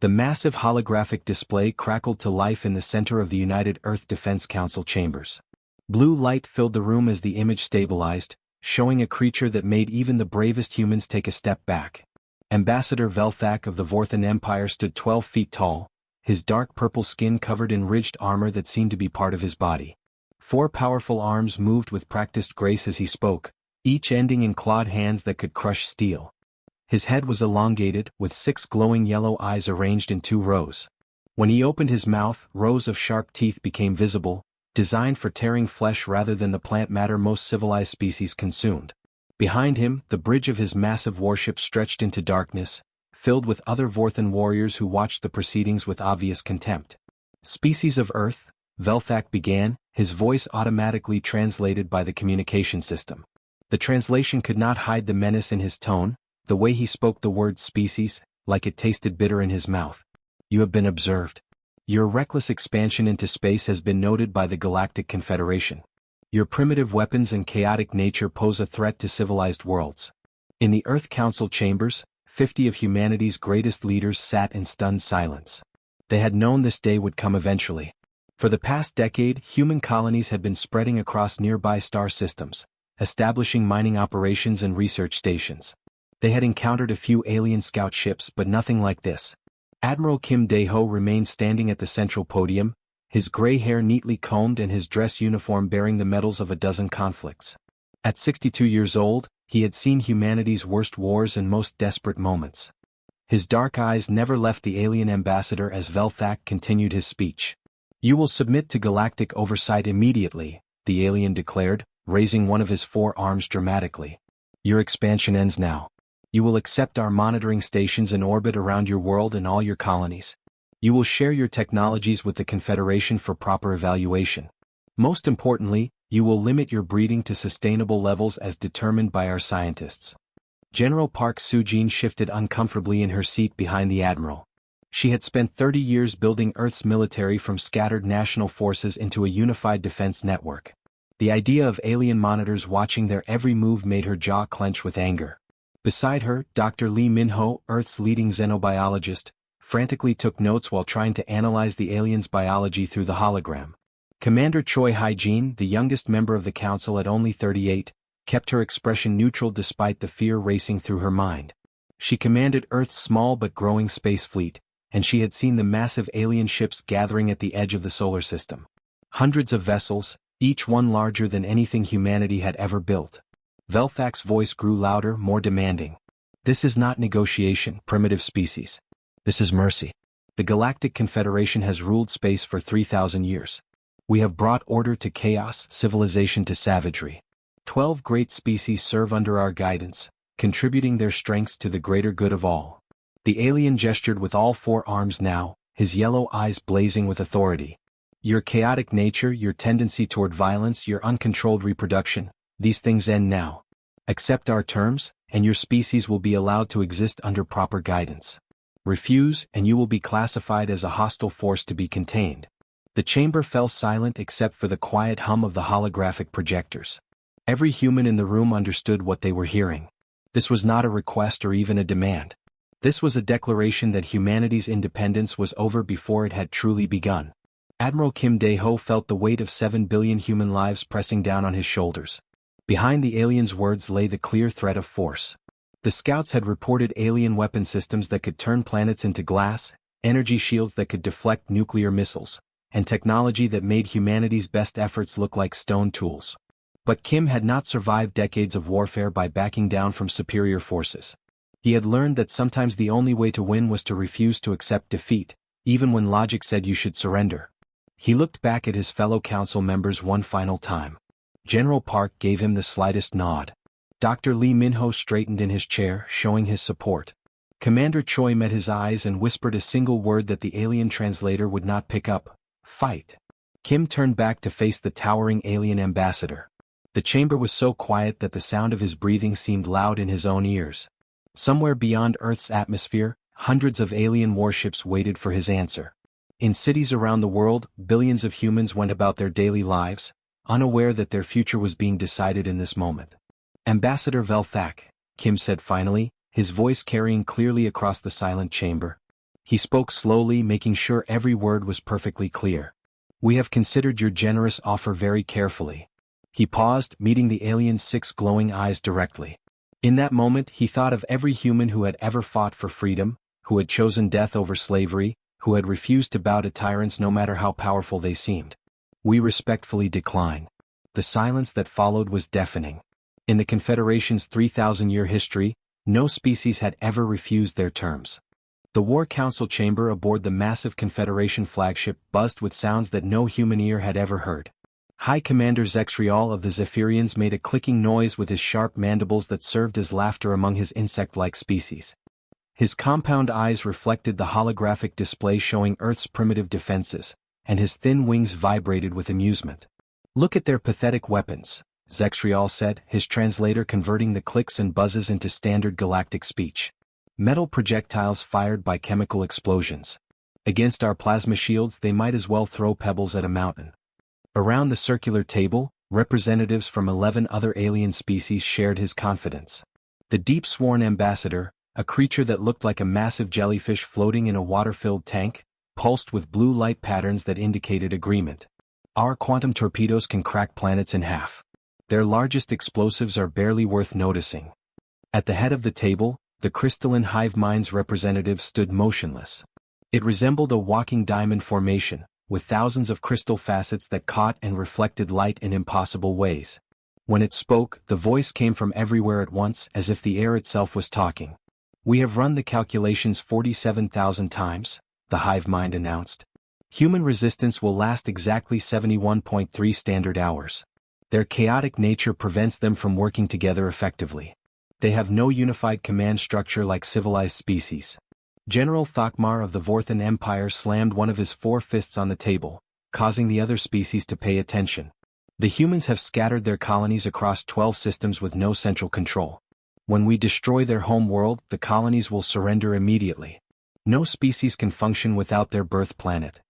The massive holographic display crackled to life in the center of the United Earth Defense Council chambers. Blue light filled the room as the image stabilized, showing a creature that made even the bravest humans take a step back. Ambassador Velthak of the Vorthan Empire stood 12 feet tall, his dark purple skin covered in ridged armor that seemed to be part of his body. 4 powerful arms moved with practiced grace as he spoke, each ending in clawed hands that could crush steel. His head was elongated, with 6 glowing yellow eyes arranged in 2 rows. When he opened his mouth, rows of sharp teeth became visible, designed for tearing flesh rather than the plant matter most civilized species consumed. Behind him, the bridge of his massive warship stretched into darkness, filled with other Vorthan warriors who watched the proceedings with obvious contempt. Species of Earth, Velthak began, his voice automatically translated by the communication system. The translation could not hide the menace in his tone, the way he spoke the word species, like it tasted bitter in his mouth. You have been observed. Your reckless expansion into space has been noted by the Galactic Confederation. Your primitive weapons and chaotic nature pose a threat to civilized worlds. In the Earth Council chambers, 50 of humanity's greatest leaders sat in stunned silence. They had known this day would come eventually. For the past decade, human colonies had been spreading across nearby star systems, establishing mining operations and research stations. They had encountered a few alien scout ships but nothing like this. Admiral Kim Dae-ho remained standing at the central podium, his gray hair neatly combed and his dress uniform bearing the medals of a dozen conflicts. At 62 years old, he had seen humanity's worst wars and most desperate moments. His dark eyes never left the alien ambassador as Velthak continued his speech. You will submit to galactic oversight immediately, the alien declared, raising one of his 4 arms dramatically. Your expansion ends now. You will accept our monitoring stations in orbit around your world and all your colonies. You will share your technologies with the Confederation for proper evaluation. Most importantly, you will limit your breeding to sustainable levels as determined by our scientists. General Park Soo-jin shifted uncomfortably in her seat behind the admiral. She had spent 30 years building Earth's military from scattered national forces into a unified defense network. The idea of alien monitors watching their every move made her jaw clench with anger. Beside her, Dr. Lee Min-ho, Earth's leading xenobiologist, frantically took notes while trying to analyze the aliens' biology through the hologram. Commander Choi Hae-jin, the youngest member of the council at only 38, kept her expression neutral despite the fear racing through her mind. She commanded Earth's small but growing space fleet, and she had seen the massive alien ships gathering at the edge of the solar system. Hundreds of vessels, each one larger than anything humanity had ever built. Velthak's voice grew louder, more demanding. This is not negotiation, primitive species. This is mercy. The Galactic Confederation has ruled space for 3,000 years. We have brought order to chaos, civilization to savagery. 12 great species serve under our guidance, contributing their strengths to the greater good of all. The alien gestured with all 4 arms now, his yellow eyes blazing with authority. Your chaotic nature, your tendency toward violence, your uncontrolled reproduction, these things end now. Accept our terms, and your species will be allowed to exist under proper guidance. Refuse, and you will be classified as a hostile force to be contained. The chamber fell silent except for the quiet hum of the holographic projectors. Every human in the room understood what they were hearing. This was not a request or even a demand. This was a declaration that humanity's independence was over before it had truly begun. Admiral Kim Dae-ho felt the weight of 7 billion human lives pressing down on his shoulders. Behind the alien's words lay the clear threat of force. The scouts had reported alien weapon systems that could turn planets into glass, energy shields that could deflect nuclear missiles, and technology that made humanity's best efforts look like stone tools. But Kim had not survived decades of warfare by backing down from superior forces. He had learned that sometimes the only way to win was to refuse to accept defeat, even when logic said you should surrender. He looked back at his fellow council members one final time. General Park gave him the slightest nod. Dr. Lee Min-ho straightened in his chair, showing his support. Commander Choi met his eyes and whispered a single word that the alien translator would not pick up: fight. Kim turned back to face the towering alien ambassador. The chamber was so quiet that the sound of his breathing seemed loud in his own ears. Somewhere beyond Earth's atmosphere, hundreds of alien warships waited for his answer. In cities around the world, billions of humans went about their daily lives, unaware that their future was being decided in this moment. Ambassador Velthak, Kim said finally, his voice carrying clearly across the silent chamber. He spoke slowly, making sure every word was perfectly clear. "We have considered your generous offer very carefully." He paused, meeting the alien's 6 glowing eyes directly. In that moment he thought of every human who had ever fought for freedom, who had chosen death over slavery, who had refused to bow to tyrants no matter how powerful they seemed. "We respectfully decline." The silence that followed was deafening. In the Confederation's 3,000-year history, no species had ever refused their terms. The War Council chamber aboard the massive Confederation flagship buzzed with sounds that no human ear had ever heard. High Commander Zexriel of the Zephyrians made a clicking noise with his sharp mandibles that served as laughter among his insect-like species. His compound eyes reflected the holographic display showing Earth's primitive defenses, and his thin wings vibrated with amusement. "Look at their pathetic weapons," Zexriel said, his translator converting the clicks and buzzes into standard galactic speech. "Metal projectiles fired by chemical explosions. Against our plasma shields they might as well throw pebbles at a mountain." Around the circular table, representatives from 11 other alien species shared his confidence. The deep-sworn ambassador, a creature that looked like a massive jellyfish floating in a water-filled tank, pulsed with blue light patterns that indicated agreement. "Our quantum torpedoes can crack planets in half. Their largest explosives are barely worth noticing." At the head of the table, the crystalline hive mind's representative stood motionless. It resembled a walking diamond formation, with thousands of crystal facets that caught and reflected light in impossible ways. When it spoke, the voice came from everywhere at once, as if the air itself was talking. "We have run the calculations 47,000 times, the hive mind announced. Human resistance will last exactly 71.3 standard hours. Their chaotic nature prevents them from working together effectively. They have no unified command structure like civilized species." General Thakmar of the Vorthan Empire slammed one of his 4 fists on the table, causing the other species to pay attention. "The humans have scattered their colonies across 12 systems with no central control. When we destroy their home world, the colonies will surrender immediately. No species can function without their birth planet."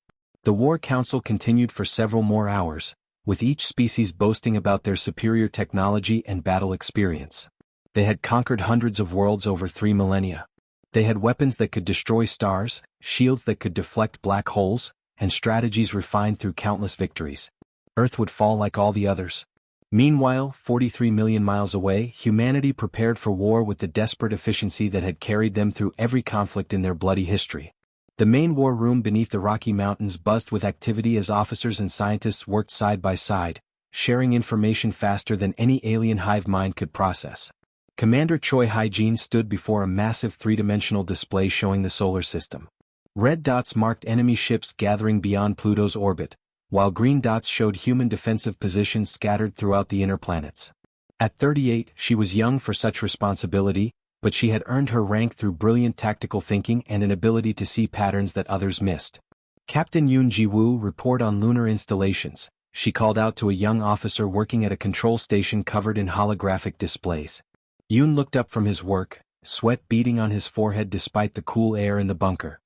The War Council continued for several more hours, with each species boasting about their superior technology and battle experience. They had conquered hundreds of worlds over 3 millennia. They had weapons that could destroy stars, shields that could deflect black holes, and strategies refined through countless victories. Earth would fall like all the others. Meanwhile, 43 million miles away, humanity prepared for war with the desperate efficiency that had carried them through every conflict in their bloody history. The main war room beneath the Rocky Mountains buzzed with activity as officers and scientists worked side by side, sharing information faster than any alien hive mind could process. Commander Choi Hygiene stood before a massive 3-dimensional display showing the solar system. Red dots marked enemy ships gathering beyond Pluto's orbit, while green dots showed human defensive positions scattered throughout the inner planets. At 38, she was young for such responsibility, but she had earned her rank through brilliant tactical thinking and an ability to see patterns that others missed. "Captain Yoon Ji-woo, report on lunar installations," she called out to a young officer working at a control station covered in holographic displays. Yoon looked up from his work, sweat beading on his forehead despite the cool air in the bunker.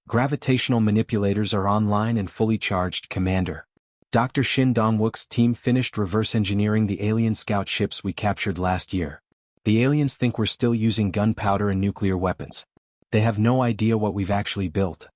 "Gravitational manipulators are online and fully charged, Commander. Dr. Shin Dongwook's team finished reverse engineering the alien scout ships we captured last year. The aliens think we're still using gunpowder and nuclear weapons. They have no idea what we've actually built."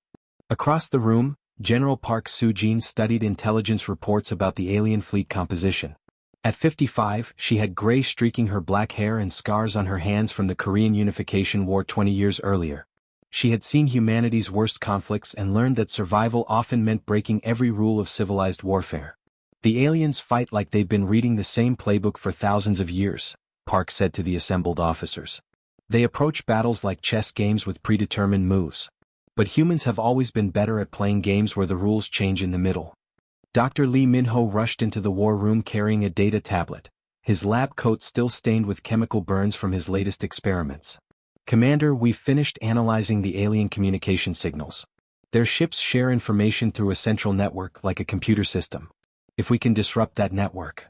Across the room, General Park Soo-jin studied intelligence reports about the alien fleet composition. At 55, she had gray streaking her black hair and scars on her hands from the Korean Unification War 20 years earlier. She had seen humanity's worst conflicts and learned that survival often meant breaking every rule of civilized warfare. "The aliens fight like they've been reading the same playbook for thousands of years," Park said to the assembled officers. "They approach battles like chess games with predetermined moves. But humans have always been better at playing games where the rules change in the middle." Dr. Lee Min-ho rushed into the war room carrying a data tablet, his lab coat still stained with chemical burns from his latest experiments. "Commander, we've finished analyzing the alien communication signals. Their ships share information through a central network like a computer system. If we can disrupt that network,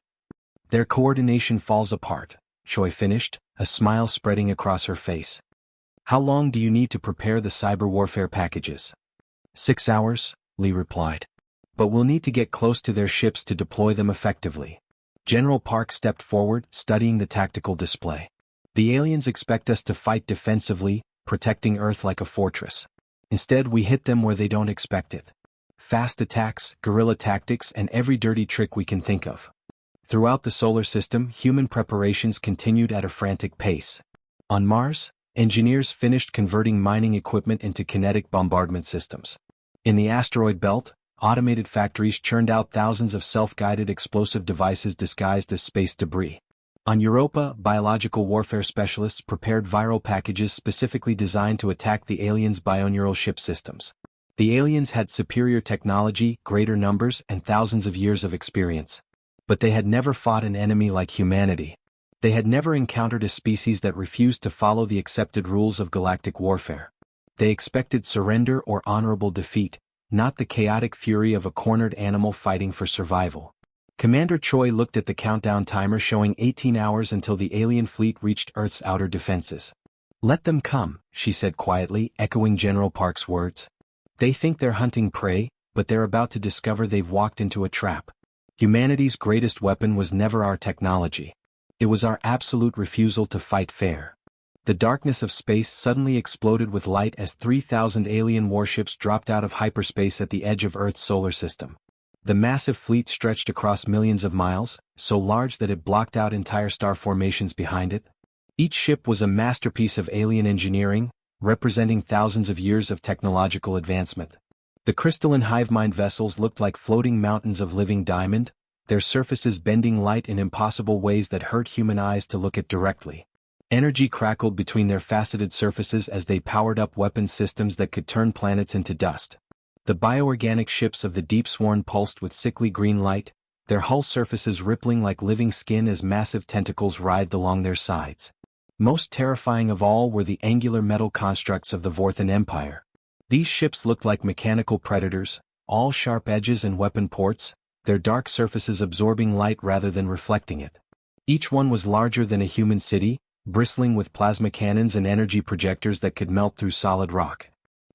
their coordination falls apart," Choi finished, a smile spreading across her face. "How long do you need to prepare the cyber warfare packages?" 6 hours, Lee replied. "But we'll need to get close to their ships to deploy them effectively." General Park stepped forward, studying the tactical display. "The aliens expect us to fight defensively, protecting Earth like a fortress. Instead, we hit them where they don't expect it. Fast attacks, guerrilla tactics, and every dirty trick we can think of. Throughout the solar system, human preparations continued at a frantic pace. On Mars, engineers finished converting mining equipment into kinetic bombardment systems. In the asteroid belt, automated factories churned out thousands of self-guided explosive devices disguised as space debris. On Europa, biological warfare specialists prepared viral packages specifically designed to attack the aliens' bioneural ship systems. The aliens had superior technology, greater numbers, and thousands of years of experience. But they had never fought an enemy like humanity. They had never encountered a species that refused to follow the accepted rules of galactic warfare. They expected surrender or honorable defeat, not the chaotic fury of a cornered animal fighting for survival. Commander Choi looked at the countdown timer showing 18 hours until the alien fleet reached Earth's outer defenses. "Let them come," she said quietly, echoing General Park's words. "They think they're hunting prey, but they're about to discover they've walked into a trap. Humanity's greatest weapon was never our technology. It was our absolute refusal to fight fair." The darkness of space suddenly exploded with light as 3,000 alien warships dropped out of hyperspace at the edge of Earth's solar system. The massive fleet stretched across millions of miles, so large that it blocked out entire star formations behind it. Each ship was a masterpiece of alien engineering, representing thousands of years of technological advancement. The crystalline hive-mind vessels looked like floating mountains of living diamond, their surfaces bending light in impossible ways that hurt human eyes to look at directly. Energy crackled between their faceted surfaces as they powered up weapons systems that could turn planets into dust. The bioorganic ships of the Deep Sworn pulsed with sickly green light, their hull surfaces rippling like living skin as massive tentacles writhed along their sides. Most terrifying of all were the angular metal constructs of the Vorthan Empire. These ships looked like mechanical predators, all sharp edges and weapon ports, their dark surfaces absorbing light rather than reflecting it. Each one was larger than a human city, bristling with plasma cannons and energy projectors that could melt through solid rock.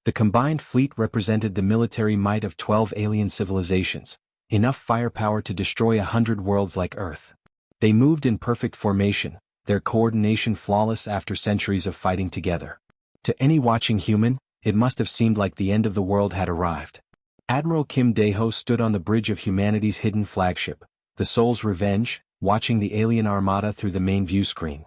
The combined fleet represented the military might of 12 alien civilizations, enough firepower to destroy 100 worlds like Earth. They moved in perfect formation, their coordination flawless after centuries of fighting together. To any watching human, it must have seemed like the end of the world had arrived. Admiral Kim Dae-ho stood on the bridge of humanity's hidden flagship, the Soul's Revenge, watching the alien armada through the main view screen.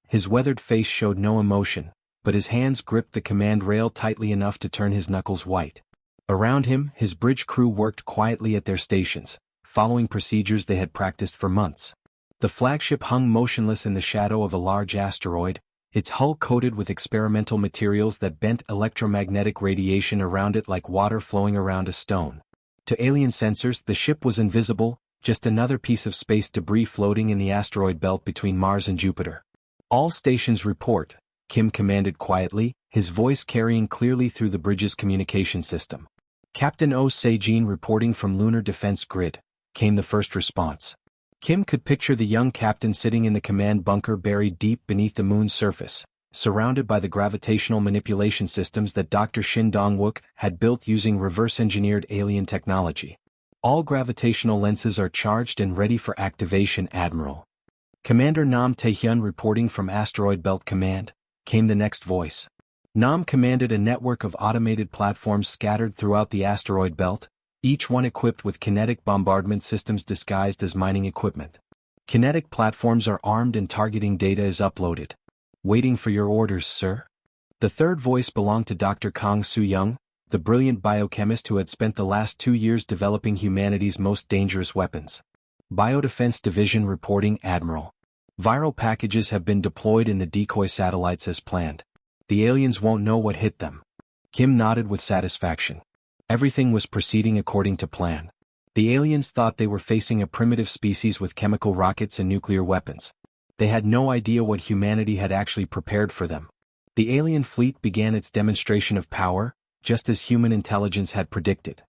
His weathered face showed no emotion, but his hands gripped the command rail tightly enough to turn his knuckles white. Around him, his bridge crew worked quietly at their stations, following procedures they had practiced for months. The flagship hung motionless in the shadow of a large asteroid, its hull coated with experimental materials that bent electromagnetic radiation around it like water flowing around a stone. To alien sensors, the ship was invisible, just another piece of space debris floating in the asteroid belt between Mars and Jupiter. "All stations report," Kim commanded quietly, his voice carrying clearly through the bridge's communication system. "Captain Oh Se-jin reporting from Lunar Defense Grid," came the first response. Kim could picture the young captain sitting in the command bunker buried deep beneath the moon's surface, surrounded by the gravitational manipulation systems that Dr. Shin Dong-wook had built using reverse-engineered alien technology. "All gravitational lenses are charged and ready for activation, Admiral." "Commander Nam Tae-hyun reporting from Asteroid Belt Command," came the next voice. Nam commanded a network of automated platforms scattered throughout the asteroid belt, each one equipped with kinetic bombardment systems disguised as mining equipment. "Kinetic platforms are armed and targeting data is uploaded. Waiting for your orders, sir." The third voice belonged to Dr. Kang Soo-young, the brilliant biochemist who had spent the last 2 years developing humanity's most dangerous weapons. "Biodefense Division reporting, Admiral. Viral packages have been deployed in the decoy satellites as planned. The aliens won't know what hit them." Kim nodded with satisfaction. Everything was proceeding according to plan. The aliens thought they were facing a primitive species with chemical rockets and nuclear weapons. They had no idea what humanity had actually prepared for them. The alien fleet began its demonstration of power, just as human intelligence had predicted.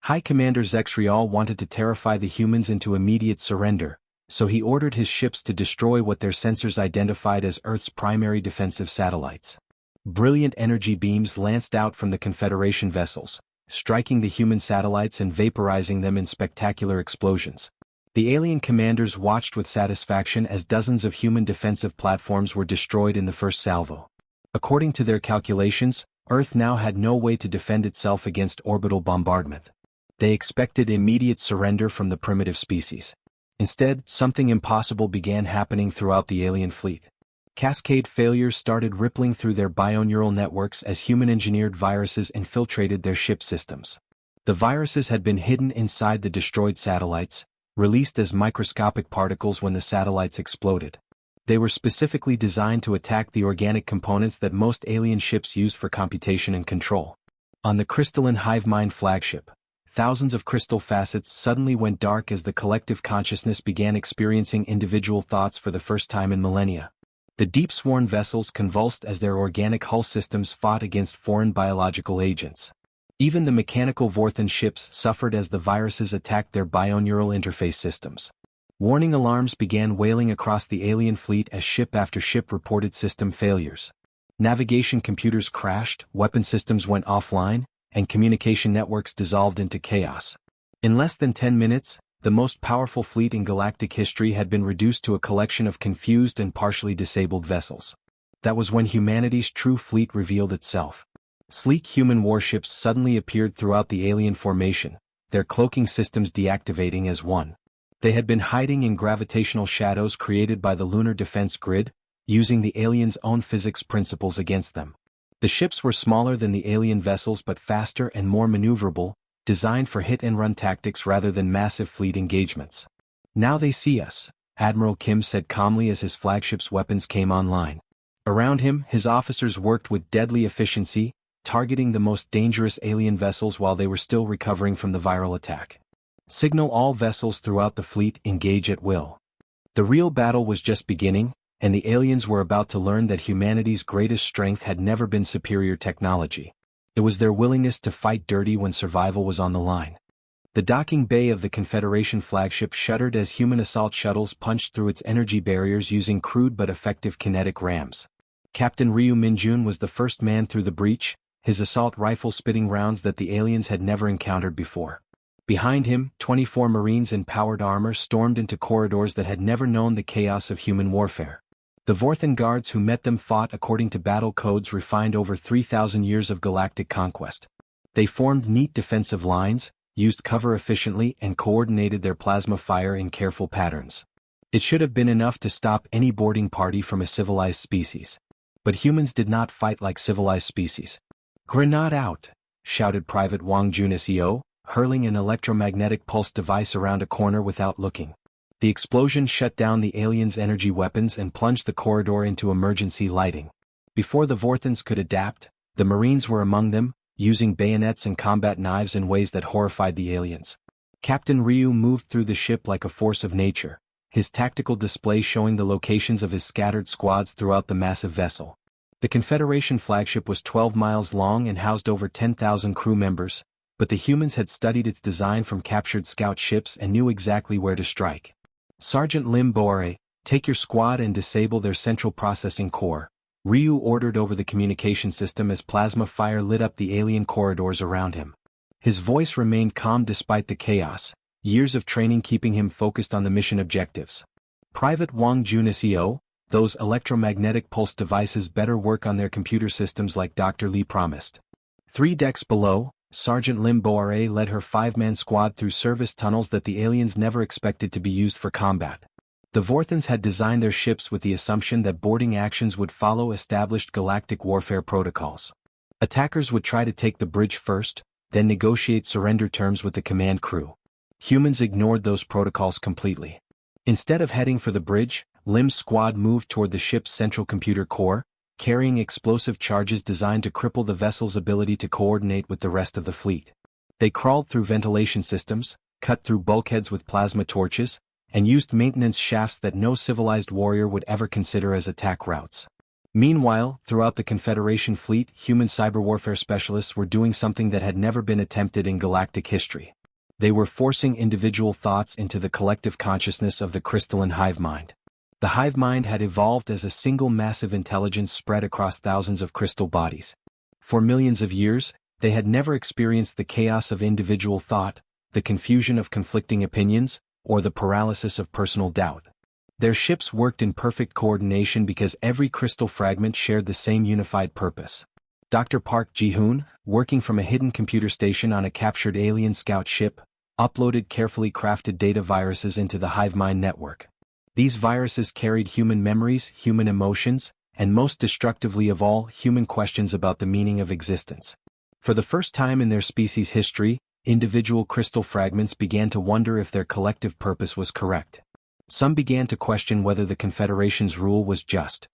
High Commander Zexrial wanted to terrify the humans into immediate surrender, so he ordered his ships to destroy what their sensors identified as Earth's primary defensive satellites. Brilliant energy beams lanced out from the Confederation vessels, striking the human satellites and vaporizing them in spectacular explosions. The alien commanders watched with satisfaction as dozens of human defensive platforms were destroyed in the first salvo. According to their calculations, Earth now had no way to defend itself against orbital bombardment. They expected immediate surrender from the primitive species. Instead, something impossible began happening throughout the alien fleet. Cascade failures started rippling through their bioneural networks as human-engineered viruses infiltrated their ship systems. The viruses had been hidden inside the destroyed satellites, released as microscopic particles when the satellites exploded. They were specifically designed to attack the organic components that most alien ships used for computation and control. On the crystalline Hivemind flagship, thousands of crystal facets suddenly went dark as the collective consciousness began experiencing individual thoughts for the first time in millennia. The deep-sworn vessels convulsed as their organic hull systems fought against foreign biological agents. Even the mechanical Vorthan ships suffered as the viruses attacked their bioneural interface systems. Warning alarms began wailing across the alien fleet as ship after ship reported system failures. Navigation computers crashed, weapon systems went offline, and communication networks dissolved into chaos. In less than 10 minutes, the most powerful fleet in galactic history had been reduced to a collection of confused and partially disabled vessels. That was when humanity's true fleet revealed itself. Sleek human warships suddenly appeared throughout the alien formation, their cloaking systems deactivating as one. They had been hiding in gravitational shadows created by the lunar defense grid, using the aliens' own physics principles against them. The ships were smaller than the alien vessels but faster and more maneuverable, designed for hit-and-run tactics rather than massive fleet engagements. "Now they see us," Admiral Kim said calmly as his flagship's weapons came online. Around him, his officers worked with deadly efficiency, targeting the most dangerous alien vessels while they were still recovering from the viral attack. "Signal all vessels throughout the fleet engage at will." The real battle was just beginning, and the aliens were about to learn that humanity's greatest strength had never been superior technology. It was their willingness to fight dirty when survival was on the line. The docking bay of the Confederation flagship shuddered as human assault shuttles punched through its energy barriers using crude but effective kinetic rams. Captain Ryu Minjun was the first man through the breach, his assault rifle spitting rounds that the aliens had never encountered before. Behind him, 24 Marines in powered armor stormed into corridors that had never known the chaos of human warfare. The Vorthan guards who met them fought according to battle codes refined over 3,000 years of galactic conquest. They formed neat defensive lines, used cover efficiently and coordinated their plasma fire in careful patterns. It should have been enough to stop any boarding party from a civilized species. But humans did not fight like civilized species. "Grenade out!" shouted Private Wang Jun SEO, hurling an electromagnetic pulse device around a corner without looking. The explosion shut down the aliens' energy weapons and plunged the corridor into emergency lighting. Before the Vorthans could adapt, the Marines were among them, using bayonets and combat knives in ways that horrified the aliens. Captain Ryu moved through the ship like a force of nature, his tactical display showing the locations of his scattered squads throughout the massive vessel. The Confederation flagship was 12 miles long and housed over 10,000 crew members, but the humans had studied its design from captured scout ships and knew exactly where to strike. "Sergeant Lim Boare, take your squad and disable their central processing core," Ryu ordered over the communication system as plasma fire lit up the alien corridors around him. His voice remained calm despite the chaos, years of training keeping him focused on the mission objectives. "Private Wang Jun SEO, those electromagnetic pulse devices better work on their computer systems like Dr. Lee promised." 3 decks below, Sergeant Lim Boare led her 5-man squad through service tunnels that the aliens never expected to be used for combat. The Vorthans had designed their ships with the assumption that boarding actions would follow established galactic warfare protocols. Attackers would try to take the bridge first, then negotiate surrender terms with the command crew. Humans ignored those protocols completely. Instead of heading for the bridge, Lim's squad moved toward the ship's central computer core, carrying explosive charges designed to cripple the vessel's ability to coordinate with the rest of the fleet. They crawled through ventilation systems, cut through bulkheads with plasma torches, and used maintenance shafts that no civilized warrior would ever consider as attack routes. Meanwhile, throughout the Confederation fleet, human cyber warfare specialists were doing something that had never been attempted in galactic history. They were forcing individual thoughts into the collective consciousness of the crystalline hive mind. The hive mind had evolved as a single massive intelligence spread across thousands of crystal bodies. For millions of years, they had never experienced the chaos of individual thought, the confusion of conflicting opinions, or the paralysis of personal doubt. Their ships worked in perfect coordination because every crystal fragment shared the same unified purpose. Dr. Park Ji-hoon, working from a hidden computer station on a captured alien scout ship, uploaded carefully crafted data viruses into the HiveMind network. These viruses carried human memories, human emotions, and most destructively of all, human questions about the meaning of existence. For the first time in their species' history, individual crystal fragments began to wonder if their collective purpose was correct. Some began to question whether the Confederation's rule was just.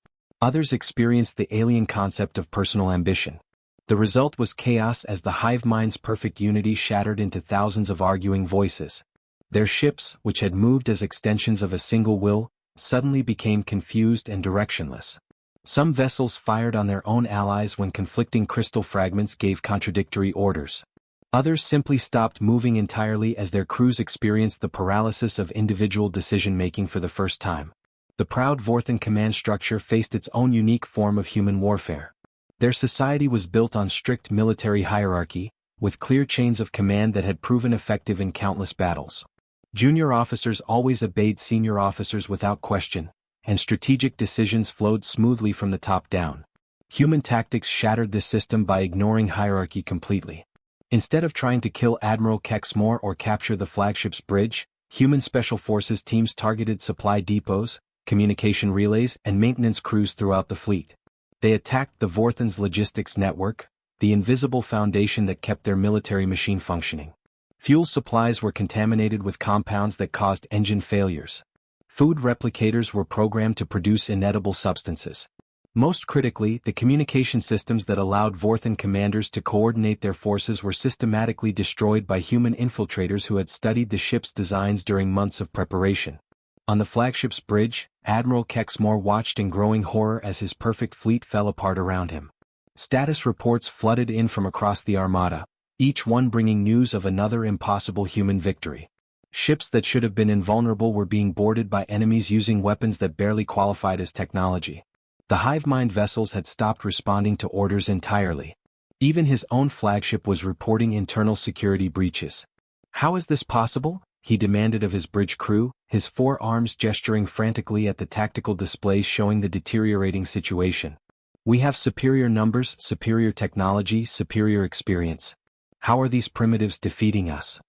Others experienced the alien concept of personal ambition. The result was chaos as the HiveMind's perfect unity shattered into thousands of arguing voices. Their ships, which had moved as extensions of a single will, suddenly became confused and directionless. Some vessels fired on their own allies when conflicting crystal fragments gave contradictory orders. Others simply stopped moving entirely as their crews experienced the paralysis of individual decision-making for the first time. The proud Vorthan command structure faced its own unique form of human warfare. Their society was built on strict military hierarchy, with clear chains of command that had proven effective in countless battles. Junior officers always obeyed senior officers without question, and strategic decisions flowed smoothly from the top down. Human tactics shattered this system by ignoring hierarchy completely. Instead of trying to kill Admiral Kexmore or capture the flagship's bridge, human special forces teams targeted supply depots, communication relays, and maintenance crews throughout the fleet. They attacked the Vorthan's logistics network, the invisible foundation that kept their military machine functioning. Fuel supplies were contaminated with compounds that caused engine failures. Food replicators were programmed to produce inedible substances. Most critically, the communication systems that allowed Vorthan commanders to coordinate their forces were systematically destroyed by human infiltrators who had studied the ship's designs during months of preparation. On the flagship's bridge, Admiral Kexmore watched in growing horror as his perfect fleet fell apart around him. Status reports flooded in from across the armada, each one bringing news of another impossible human victory. Ships that should have been invulnerable were being boarded by enemies using weapons that barely qualified as technology. The HiveMind vessels had stopped responding to orders entirely. Even his own flagship was reporting internal security breaches. "How is this possible?" he demanded of his bridge crew, his four arms gesturing frantically at the tactical displays showing the deteriorating situation. "We have superior numbers, superior technology, superior experience. How are these primitives defeating us?"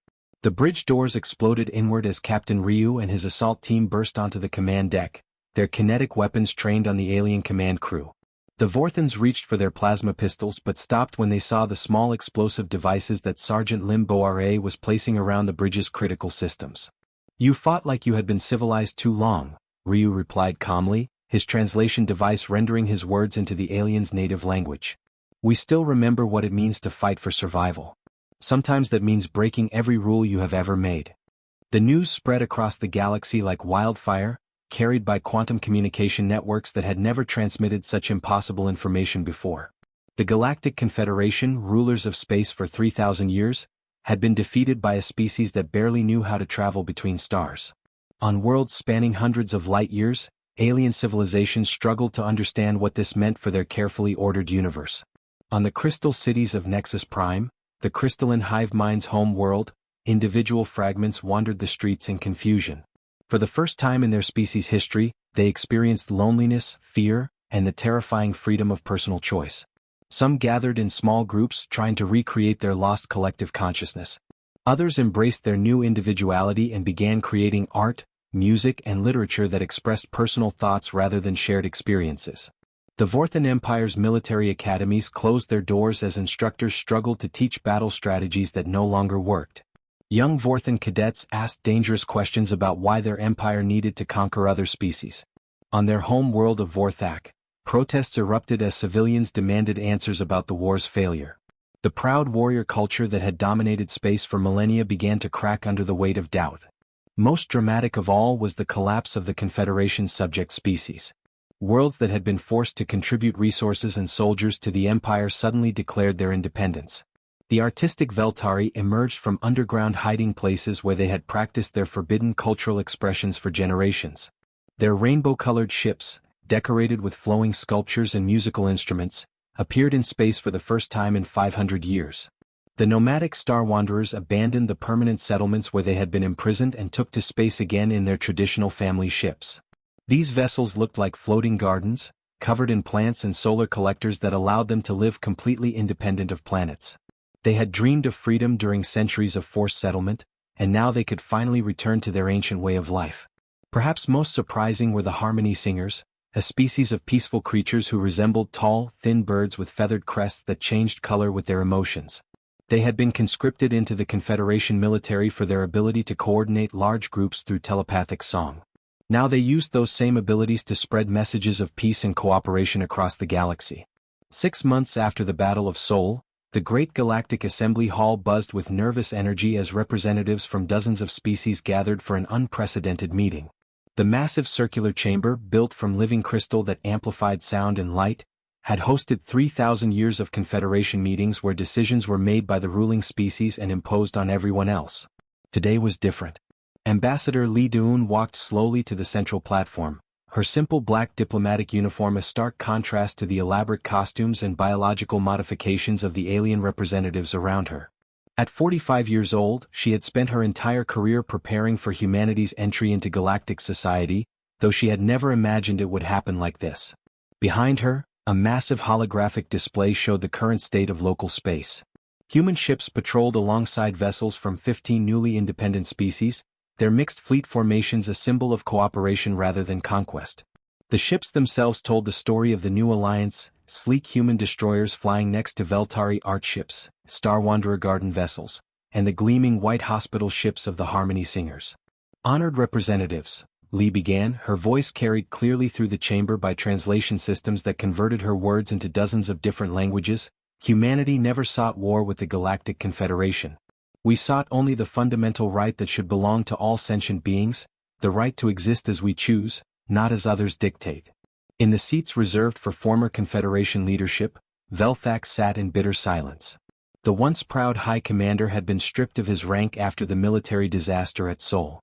The bridge doors exploded inward as Captain Ryu and his assault team burst onto the command deck, their kinetic weapons trained on the alien command crew. The Vorthans reached for their plasma pistols but stopped when they saw the small explosive devices that Sergeant Lim Boare was placing around the bridge's critical systems. "You fought like you had been civilized too long," Ryu replied calmly, his translation device rendering his words into the alien's native language. "We still remember what it means to fight for survival. Sometimes that means breaking every rule you have ever made." The news spread across the galaxy like wildfire, carried by quantum communication networks that had never transmitted such impossible information before. The Galactic Confederation, rulers of space for 3,000 years, had been defeated by a species that barely knew how to travel between stars. On worlds spanning hundreds of light years, alien civilizations struggled to understand what this meant for their carefully ordered universe. On the crystal cities of Nexus Prime, the crystalline HiveMind's home world, individual fragments wandered the streets in confusion. For the first time in their species' history, they experienced loneliness, fear, and the terrifying freedom of personal choice. Some gathered in small groups trying to recreate their lost collective consciousness. Others embraced their new individuality and began creating art, music, and literature that expressed personal thoughts rather than shared experiences. The Vorthan Empire's military academies closed their doors as instructors struggled to teach battle strategies that no longer worked. Young Vorthan cadets asked dangerous questions about why their empire needed to conquer other species. On their home world of Vorthak, protests erupted as civilians demanded answers about the war's failure. The proud warrior culture that had dominated space for millennia began to crack under the weight of doubt. Most dramatic of all was the collapse of the Confederation's subject species. Worlds that had been forced to contribute resources and soldiers to the Empire suddenly declared their independence. The artistic Veltari emerged from underground hiding places where they had practiced their forbidden cultural expressions for generations. Their rainbow-colored ships, decorated with flowing sculptures and musical instruments, appeared in space for the first time in 500 years. The nomadic Star Wanderers abandoned the permanent settlements where they had been imprisoned and took to space again in their traditional family ships. These vessels looked like floating gardens, covered in plants and solar collectors that allowed them to live completely independent of planets. They had dreamed of freedom during centuries of forced settlement, and now they could finally return to their ancient way of life. Perhaps most surprising were the Harmony Singers, a species of peaceful creatures who resembled tall, thin birds with feathered crests that changed color with their emotions. They had been conscripted into the Confederation military for their ability to coordinate large groups through telepathic song. Now they used those same abilities to spread messages of peace and cooperation across the galaxy. 6 months after the Battle of Sol, the Great Galactic Assembly Hall buzzed with nervous energy as representatives from dozens of species gathered for an unprecedented meeting. The massive circular chamber, built from living crystal that amplified sound and light, had hosted 3,000 years of Confederation meetings where decisions were made by the ruling species and imposed on everyone else. Today was different. Ambassador Li Duun walked slowly to the central platform, her simple black diplomatic uniform a stark contrast to the elaborate costumes and biological modifications of the alien representatives around her. At 45 years old, she had spent her entire career preparing for humanity's entry into galactic society, though she had never imagined it would happen like this. Behind her, a massive holographic display showed the current state of local space. Human ships patrolled alongside vessels from 15 newly independent species, their mixed fleet formations a symbol of cooperation rather than conquest. The ships themselves told the story of the new alliance, sleek human destroyers flying next to Veltari art ships, Star Wanderer garden vessels, and the gleaming white hospital ships of the Harmony Singers. Honored representatives, Li began, her voice carried clearly through the chamber by translation systems that converted her words into dozens of different languages. Humanity never sought war with the Galactic Confederation. We sought only the fundamental right that should belong to all sentient beings, the right to exist as we choose, not as others dictate. In the seats reserved for former Confederation leadership, Velthax sat in bitter silence. The once proud High Commander had been stripped of his rank after the military disaster at Sol.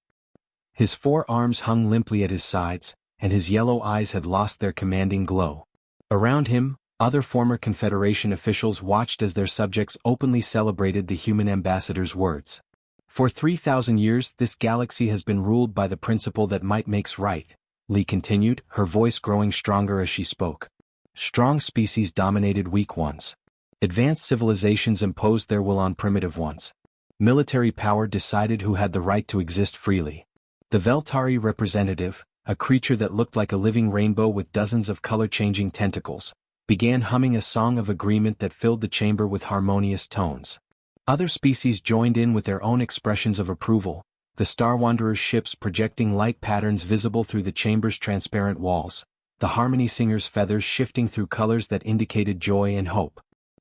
His 4 arms hung limply at his sides, and his yellow eyes had lost their commanding glow. Around him, other former Confederation officials watched as their subjects openly celebrated the human ambassador's words. For 3,000 years this galaxy has been ruled by the principle that might makes right, Li continued, her voice growing stronger as she spoke. Strong species dominated weak ones. Advanced civilizations imposed their will on primitive ones. Military power decided who had the right to exist freely. The Veltari representative, a creature that looked like a living rainbow with dozens of color-changing tentacles, began humming a song of agreement that filled the chamber with harmonious tones. Other species joined in with their own expressions of approval, the Star Wanderer's ships projecting light patterns visible through the chamber's transparent walls, the Harmony Singer's feathers shifting through colors that indicated joy and hope.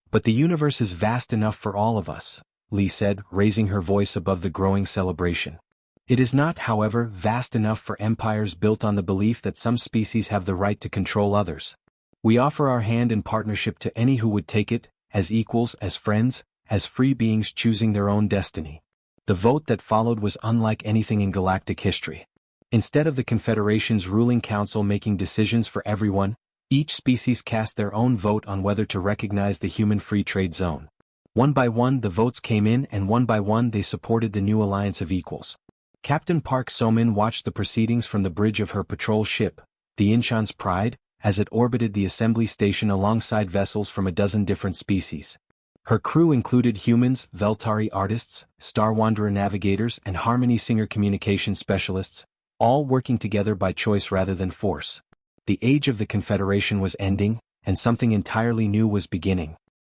But the universe is vast enough for all of us, Li said, raising her voice above the growing celebration. It is not, however, vast enough for empires built on the belief that some species have the right to control others. We offer our hand in partnership to any who would take it, as equals, as friends, as free beings choosing their own destiny. The vote that followed was unlike anything in galactic history. Instead of the Confederation's ruling council making decisions for everyone, each species cast their own vote on whether to recognize the human free trade zone. One by one the votes came in and one by one they supported the new alliance of equals. Captain Park So-min watched the proceedings from the bridge of her patrol ship, the Inshan's Pride, as it orbited the assembly station alongside vessels from a dozen different species. Her crew included humans, Veltari artists, Star Wanderer navigators and Harmony Singer communication specialists, all working together by choice rather than force. The age of the Confederation was ending, and something entirely new was beginning.